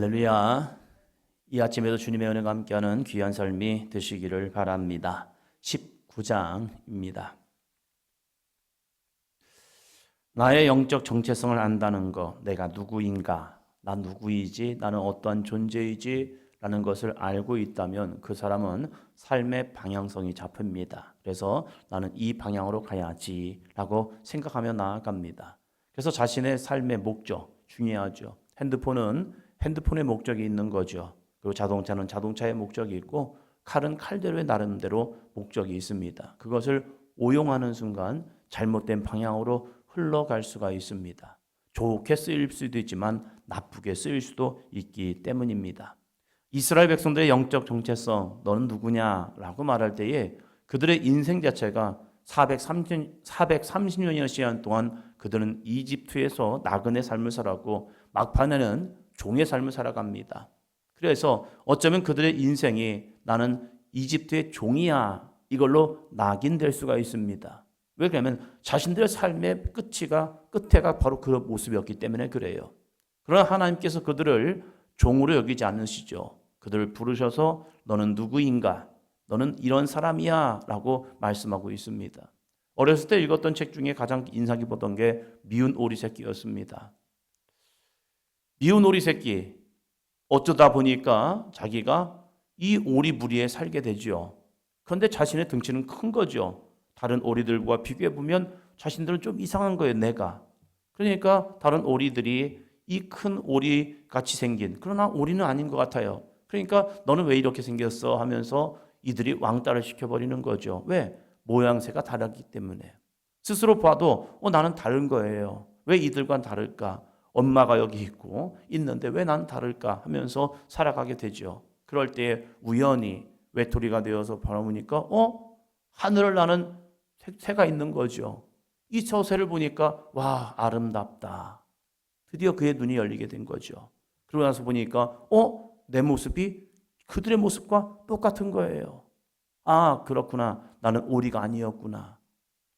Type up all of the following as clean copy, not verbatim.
할렐루야. 이 아침에도 주님의 은혜가 함께하는 귀한 삶이 되시기를 바랍니다. 19장입니다. 나의 영적 정체성을 안다는 것, 내가 누구인가, 나 누구이지, 나는 어떠한 존재이지 라는 것을 알고 있다면 그 사람은 삶의 방향성이 잡힙니다. 그래서 나는 이 방향으로 가야지 라고 생각하며 나아갑니다. 그래서 자신의 삶의 목적, 중요하죠. 핸드폰은 핸드폰의 목적이 있는 거죠. 그리고 자동차는 자동차의 목적이 있고 칼은 칼대로의 나름대로 목적이 있습니다. 그것을 오용하는 순간 잘못된 방향으로 흘러갈 수가 있습니다. 좋게 쓰일 수도 있지만 나쁘게 쓰일 수도 있기 때문입니다. 이스라엘 백성들의 영적 정체성, 너는 누구냐라고 말할 때에 그들의 인생 자체가 430년이나 시간 동안 그들은 이집트에서 나그네 삶을 살았고 막판에는 종의 삶을 살아갑니다. 그래서 어쩌면 그들의 인생이 나는 이집트의 종이야 이걸로 낙인될 수가 있습니다. 왜 그러면 자신들의 삶의 끝에가 바로 그 모습이었기 때문에 그래요. 그러나 하나님께서 그들을 종으로 여기지 않으시죠. 그들을 부르셔서 너는 누구인가? 너는 이런 사람이야 라고 말씀하고 있습니다. 어렸을 때 읽었던 책 중에 가장 인상 깊었던 게 미운 오리 새끼였습니다. 미운 오리 새끼, 어쩌다 보니까 자기가 이 오리 무리에 살게 되죠. 그런데 자신의 덩치는 큰 거죠. 다른 오리들과 비교해보면 자신들은 좀 이상한 거예요, 내가. 그러니까 다른 오리들이 이 큰 오리 같이 생긴, 그러나 오리는 아닌 것 같아요. 그러니까 너는 왜 이렇게 생겼어? 하면서 이들이 왕따를 시켜버리는 거죠. 왜? 모양새가 다르기 때문에. 스스로 봐도 나는 다른 거예요. 왜 이들과는 다를까? 엄마가 여기 있는데 왜 난 다를까 하면서 살아가게 되죠. 그럴 때 우연히 외톨이가 되어서 바라보니까 하늘을 나는 새가 있는 거죠. 이 서새를 보니까 와 아름답다. 드디어 그의 눈이 열리게 된 거죠. 그러고 나서 보니까 내 모습이 그들의 모습과 똑같은 거예요. 아 그렇구나. 나는 오리가 아니었구나.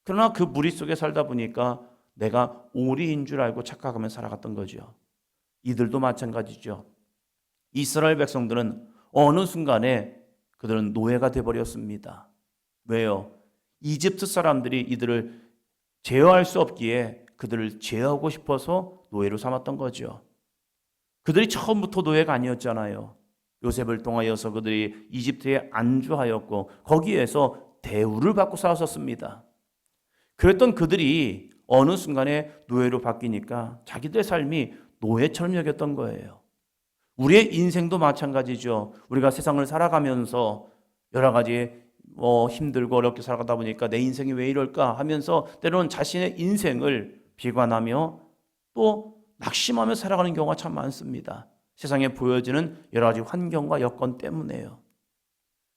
그러나 그 무리 속에 살다 보니까 내가 오리인 줄 알고 착각하며 살아갔던 거죠. 이들도 마찬가지죠. 이스라엘 백성들은 어느 순간에 그들은 노예가 되어버렸습니다. 왜요? 이집트 사람들이 이들을 제어할 수 없기에 그들을 제어하고 싶어서 노예로 삼았던 거죠. 그들이 처음부터 노예가 아니었잖아요. 요셉을 통하여서 그들이 이집트에 안주하였고 거기에서 대우를 받고 살았었습니다. 그랬던 그들이 어느 순간에 노예로 바뀌니까 자기들의 삶이 노예처럼 여겼던 거예요. 우리의 인생도 마찬가지죠. 우리가 세상을 살아가면서 여러 가지 힘들고 어렵게 살아가다 보니까 내 인생이 왜 이럴까 하면서 때로는 자신의 인생을 비관하며 또 낙심하며 살아가는 경우가 참 많습니다. 세상에 보여지는 여러 가지 환경과 여건 때문에요.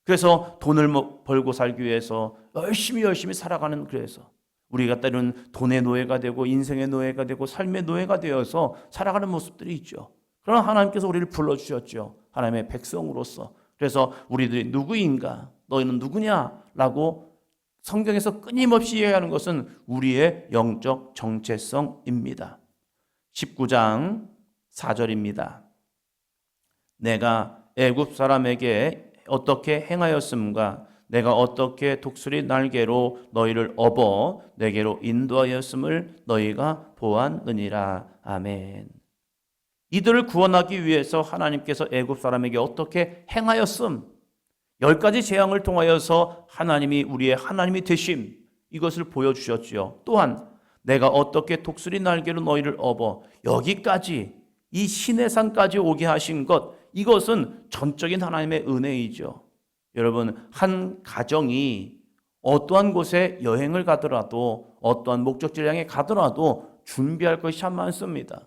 그래서 돈을 벌고 살기 위해서 열심히 살아가는 그래서 우리가 때로는 돈의 노예가 되고 인생의 노예가 되고 삶의 노예가 되어서 살아가는 모습들이 있죠. 그러나 하나님께서 우리를 불러주셨죠. 하나님의 백성으로서. 그래서 우리들이 누구인가? 너희는 누구냐? 라고 성경에서 끊임없이 이야기하는 것은 우리의 영적 정체성입니다. 19장 4절입니다. 내가 애굽 사람에게 어떻게 행하였음과 내가 어떻게 독수리 날개로 너희를 업어 내게로 인도하였음을 너희가 보았느니라. 아멘. 이들을 구원하기 위해서 하나님께서 애굽 사람에게 어떻게 행하였음, 10가지 재앙을 통하여서 하나님이 우리의 하나님이 되심, 이것을 보여주셨죠. 또한 내가 어떻게 독수리 날개로 너희를 업어 여기까지 이 시내산까지 오게 하신 것, 이것은 전적인 하나님의 은혜이죠. 여러분, 한 가정이 어떠한 곳에 여행을 가더라도 어떠한 목적지를 향해 가더라도 준비할 것이 참 많습니다.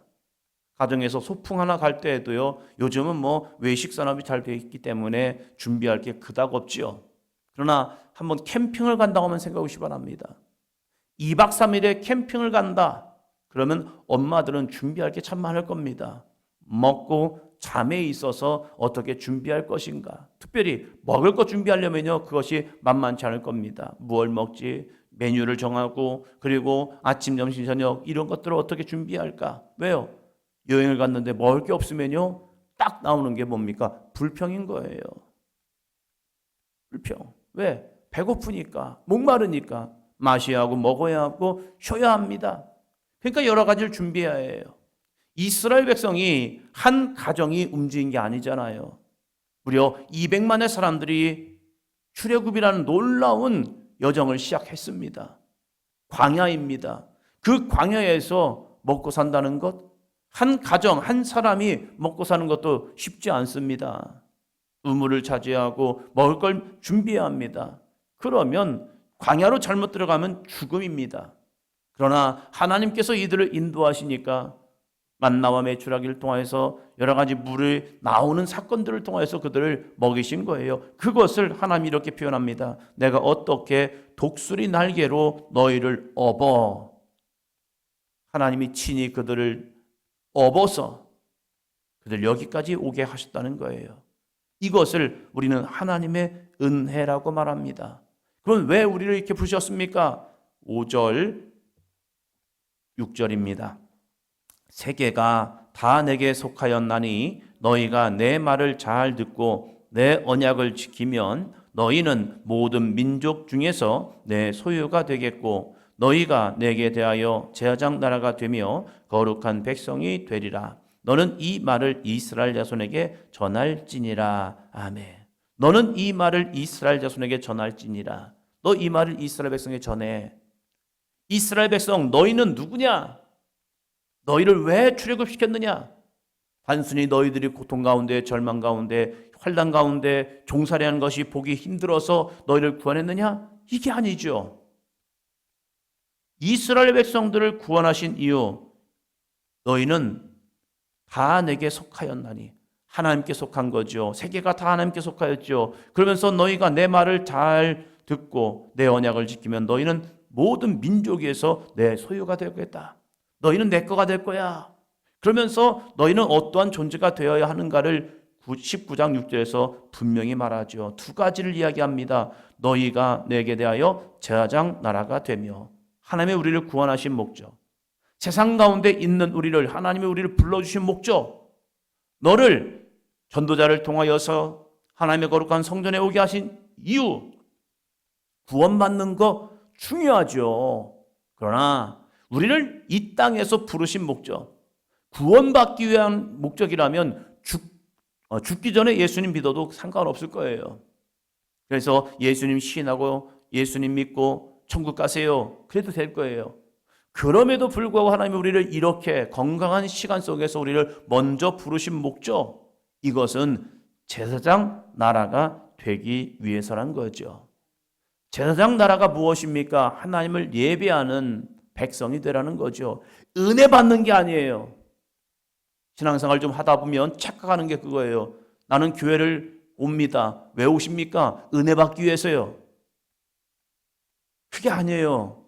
가정에서 소풍 하나 갈 때에도요, 요즘은 외식 산업이 잘 되어 있기 때문에 준비할 게 그닥 없지요. 그러나 한번 캠핑을 간다고 하면 생각해 보시기 바랍니다. 2박 3일에 캠핑을 간다. 그러면 엄마들은 준비할 게 참 많을 겁니다. 먹고 잠에 있어서 어떻게 준비할 것인가. 특별히 먹을 것 준비하려면요, 그것이 만만치 않을 겁니다. 무얼 먹지, 메뉴를 정하고, 그리고 아침, 점심, 저녁 이런 것들을 어떻게 준비할까. 왜요? 여행을 갔는데 먹을 게 없으면요, 딱 나오는 게 뭡니까? 불평인 거예요. 불평. 왜? 배고프니까, 목마르니까 마셔야 하고 먹어야 하고 쉬어야 합니다. 그러니까 여러 가지를 준비해야 해요. 이스라엘 백성이 한 가정이 움직인 게 아니잖아요. 무려 200만의 사람들이 출애굽이라는 놀라운 여정을 시작했습니다. 광야입니다. 그 광야에서 먹고 산다는 것, 한 가정, 한 사람이 먹고 사는 것도 쉽지 않습니다. 우물을 차지하고 먹을 걸 준비해야 합니다. 그러면 광야로 잘못 들어가면 죽음입니다. 그러나 하나님께서 이들을 인도하시니까 만나와 메추라기를 통해서 여러 가지 물이 나오는 사건들을 통해서 그들을 먹이신 거예요. 그것을 하나님이 이렇게 표현합니다. 내가 어떻게 독수리 날개로 너희를 업어. 하나님이 친히 그들을 업어서 그들 여기까지 오게 하셨다는 거예요. 이것을 우리는 하나님의 은혜라고 말합니다. 그럼 왜 우리를 이렇게 부르셨습니까? 5절, 6절입니다. 세계가 다 내게 속하였나니 너희가 내 말을 잘 듣고 내 언약을 지키면 너희는 모든 민족 중에서 내 소유가 되겠고 너희가 내게 대하여 제사장 나라가 되며 거룩한 백성이 되리라. 너는 이 말을 이스라엘 자손에게 전할지니라. 아멘. 너는 이 말을 이스라엘 자손에게 전할지니라. 너 이 말을 이스라엘 백성에게 전해. 이스라엘 백성, 너희는 누구냐? 너희를 왜 출애굽시켰느냐? 단순히 너희들이 고통 가운데, 절망 가운데, 환난 가운데 종살이 하는 것이 보기 힘들어서 너희를 구원했느냐? 이게 아니죠. 이스라엘 백성들을 구원하신 이유, 너희는 다 내게 속하였나니. 하나님께 속한 거죠. 세계가 다 하나님께 속하였죠. 그러면서 너희가 내 말을 잘 듣고 내 언약을 지키면 너희는 모든 민족에서 내 소유가 되겠다. 너희는 내 거가 될 거야. 그러면서 너희는 어떠한 존재가 되어야 하는가를 19장 6절에서 분명히 말하죠. 두 가지를 이야기합니다. 너희가 내게 대하여 제사장 나라가 되며, 하나님의 우리를 구원하신 목적, 세상 가운데 있는 우리를, 하나님의 우리를 불러주신 목적, 너를 전도자를 통하여서 하나님의 거룩한 성전에 오게 하신 이유, 구원받는 거 중요하죠. 그러나 우리를 이 땅에서 부르신 목적, 구원받기 위한 목적이라면 죽기 전에 예수님 믿어도 상관없을 거예요. 그래서 예수님 시인하고 예수님 믿고 천국 가세요. 그래도 될 거예요. 그럼에도 불구하고 하나님이 우리를 이렇게 건강한 시간 속에서 우리를 먼저 부르신 목적, 이것은 제사장 나라가 되기 위해서란 거죠. 제사장 나라가 무엇입니까? 하나님을 예배하는 백성이 되라는 거죠. 은혜 받는 게 아니에요. 신앙생활 좀 하다 보면 착각하는 게 그거예요. 나는 교회를 옵니다. 왜 오십니까? 은혜 받기 위해서요. 그게 아니에요.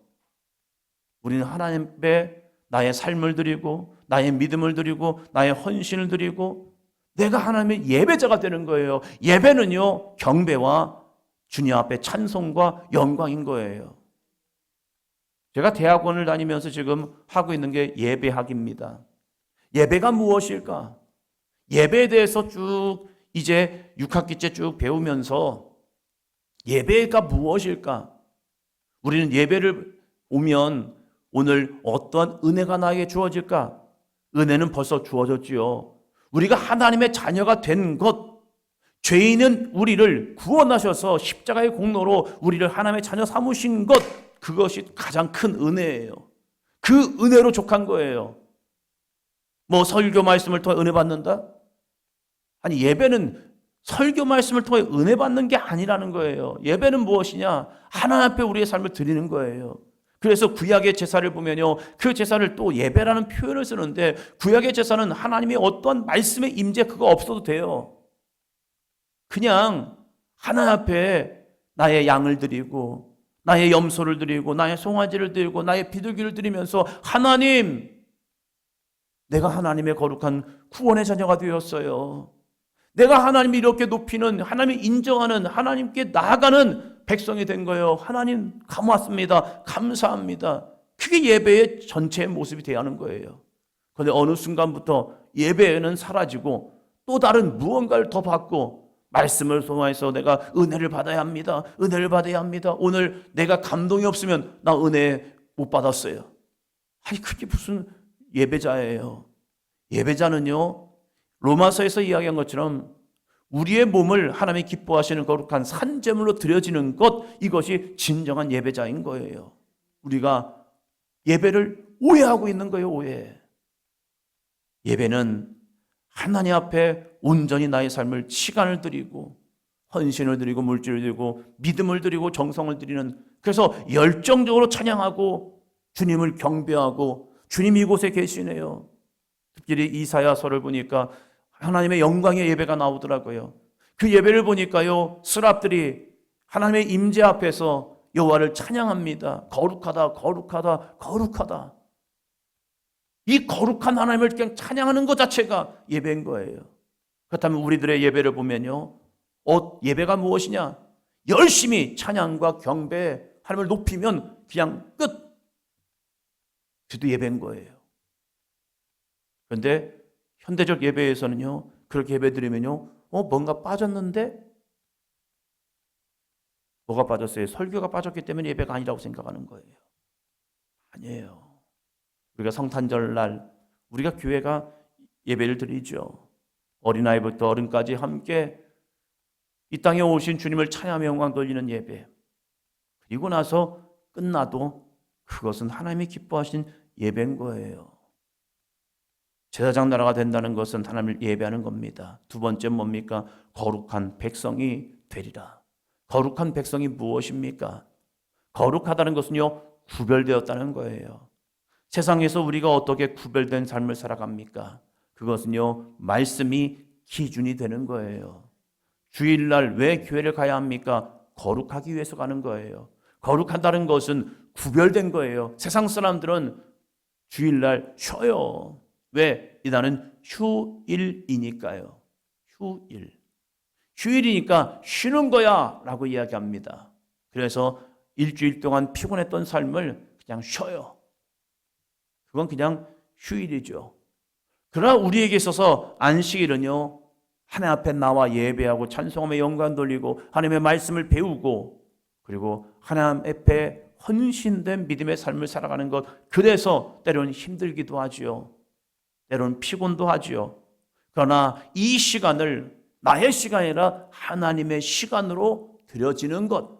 우리는 하나님께 나의 삶을 드리고 나의 믿음을 드리고 나의 헌신을 드리고 내가 하나님의 예배자가 되는 거예요. 예배는요, 경배와 주님 앞에 찬송과 영광인 거예요. 제가 대학원을 다니면서 지금 하고 있는 게 예배학입니다. 예배가 무엇일까? 예배에 대해서 쭉 이제 6학기째 쭉 배우면서 예배가 무엇일까? 우리는 예배를 오면 오늘 어떠한 은혜가 나에게 주어질까? 은혜는 벌써 주어졌지요. 우리가 하나님의 자녀가 된 것, 죄인은 우리를 구원하셔서 십자가의 공로로 우리를 하나님의 자녀 삼으신 것, 그것이 가장 큰 은혜예요. 그 은혜로 족한 거예요. 뭐 설교 말씀을 통해 은혜 받는다? 아니, 예배는 설교 말씀을 통해 은혜 받는 게 아니라는 거예요. 예배는 무엇이냐? 하나님 앞에 우리의 삶을 드리는 거예요. 그래서 구약의 제사를 보면요, 그 제사를 또 예배라는 표현을 쓰는데, 구약의 제사는 하나님의 어떠한 말씀의 임재 그거 없어도 돼요. 그냥 하나님 앞에 나의 양을 드리고 나의 염소를 드리고 나의 송아지를 드리고 나의 비둘기를 드리면서, 하나님, 내가 하나님의 거룩한 구원의 자녀가 되었어요. 내가 하나님이 이렇게 높이는, 하나님이 인정하는, 하나님께 나아가는 백성이 된 거예요. 하나님 감사합니다. 감사합니다. 그게 예배의 전체의 모습이 되어야 하는 거예요. 그런데 어느 순간부터 예배는 사라지고 또 다른 무언가를 더 받고 말씀을 통해서 내가 은혜를 받아야 합니다. 은혜를 받아야 합니다. 오늘 내가 감동이 없으면 나 은혜 못 받았어요. 아니 그게 무슨 예배자예요. 예배자는요, 로마서에서 이야기한 것처럼 우리의 몸을 하나님이 기뻐하시는 거룩한 산제물로 드려지는 것, 이것이 진정한 예배자인 거예요. 우리가 예배를 오해하고 있는 거예요. 오해. 예배는 하나님 앞에 온전히 나의 삶을 시간을 드리고 헌신을 드리고 물질을 드리고 믿음을 드리고 정성을 드리는, 그래서 열정적으로 찬양하고 주님을 경배하고 주님 이곳에 계시네요. 특별히 이사야서를 보니까 하나님의 영광의 예배가 나오더라고요. 그 예배를 보니까요, 스랍들이 하나님의 임재 앞에서 여호와를 찬양합니다. 거룩하다, 거룩하다, 거룩하다. 이 거룩한 하나님을 그냥 찬양하는 것 자체가 예배인 거예요. 그렇다면 우리들의 예배를 보면요, 예배가 무엇이냐? 열심히 찬양과 경배, 하나님을 높이면 그냥 끝. 그도 예배인 거예요. 그런데 현대적 예배에서는요, 그렇게 예배 드리면요, 뭔가 빠졌는데? 뭐가 빠졌어요? 설교가 빠졌기 때문에 예배가 아니라고 생각하는 거예요. 아니에요. 우리가 성탄절날 우리가 교회가 예배를 드리죠. 어린아이부터 어른까지 함께 이 땅에 오신 주님을 찬양하며 영광 돌리는 예배. 그리고 나서 끝나도 그것은 하나님이 기뻐하신 예배인 거예요. 제사장 나라가 된다는 것은 하나님을 예배하는 겁니다. 두 번째 뭡니까? 거룩한 백성이 되리라. 거룩한 백성이 무엇입니까? 거룩하다는 것은요, 구별되었다는 거예요. 세상에서 우리가 어떻게 구별된 삶을 살아갑니까? 그것은요, 말씀이 기준이 되는 거예요. 주일날 왜 교회를 가야 합니까? 거룩하기 위해서 가는 거예요. 거룩하다는 것은 구별된 거예요. 세상 사람들은 주일날 쉬어요. 왜? 이날은 휴일이니까요. 휴일이니까 쉬는 거야 라고 이야기합니다. 그래서 일주일 동안 피곤했던 삶을 그냥 쉬어요. 그건 그냥 휴일이죠. 그러나 우리에게 있어서 안식일은요, 하나님 앞에 나와 예배하고 찬송하며 영광 돌리고 하나님의 말씀을 배우고 그리고 하나님 앞에 헌신된 믿음의 삶을 살아가는 것. 그래서 때로는 힘들기도 하지요. 때로는 피곤도 하지요. 그러나 이 시간을 나의 시간이 아니라 하나님의 시간으로 드려지는 것.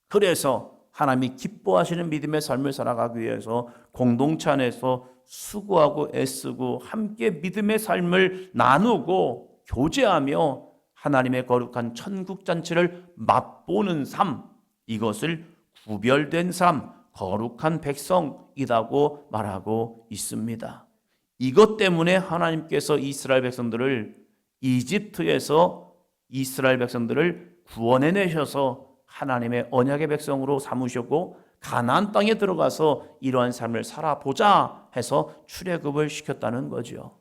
그래서 하나님이 기뻐하시는 믿음의 삶을 살아가기 위해서 공동체 안에서 수고하고 애쓰고 함께 믿음의 삶을 나누고 교제하며 하나님의 거룩한 천국잔치를 맛보는 삶, 이것을 구별된 삶, 거룩한 백성이라고 말하고 있습니다. 이것 때문에 하나님께서 이스라엘 백성들을 이집트에서 이스라엘 백성들을 구원해내셔서 하나님의 언약의 백성으로 삼으셨고 가나안 땅에 들어가서 이러한 삶을 살아보자 해서 출애굽을 시켰다는 거죠.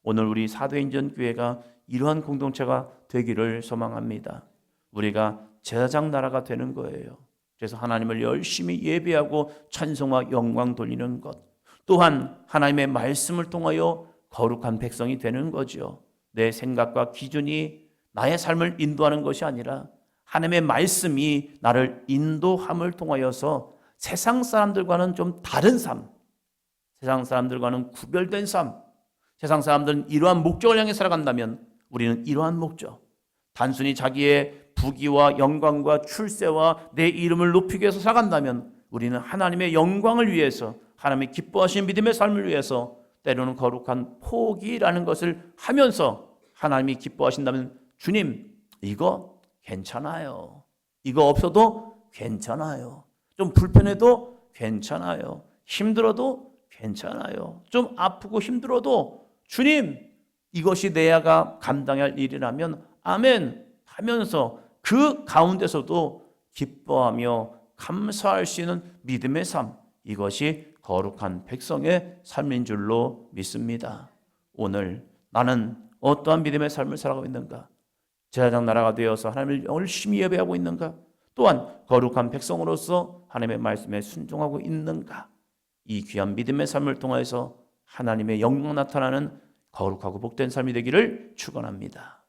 오늘 우리 사도행전 교회가 이러한 공동체가 되기를 소망합니다. 우리가 제사장 나라가 되는 거예요. 그래서 하나님을 열심히 예배하고 찬송과 영광 돌리는 것, 또한 하나님의 말씀을 통하여 거룩한 백성이 되는 거죠. 내 생각과 기준이 나의 삶을 인도하는 것이 아니라 하나님의 말씀이 나를 인도함을 통하여서 세상 사람들과는 좀 다른 삶, 세상 사람들과는 구별된 삶, 세상 사람들은 이러한 목적을 향해 살아간다면 우리는 이러한 목적, 단순히 자기의 부귀와 영광과 출세와 내 이름을 높이기 위해서 살아간다면 우리는 하나님의 영광을 위해서, 하나님의 기뻐하시는 믿음의 삶을 위해서 때로는 거룩한 포기라는 것을 하면서 하나님이 기뻐하신다면 주님, 이거 괜찮아요. 이거 없어도 괜찮아요. 좀 불편해도 괜찮아요. 힘들어도 괜찮아요. 좀 아프고 힘들어도 주님, 이것이 내가 감당할 일이라면 아멘 하면서 그 가운데서도 기뻐하며 감사할 수 있는 믿음의 삶, 이것이 거룩한 백성의 삶인 줄로 믿습니다. 오늘 나는 어떠한 믿음의 삶을 살아가고 있는가? 제사장 나라가 되어서 하나님을 열심히 예배하고 있는가? 또한 거룩한 백성으로서 하나님의 말씀에 순종하고 있는가? 이 귀한 믿음의 삶을 통해서 하나님의 영광 나타나는 거룩하고 복된 삶이 되기를 축원합니다.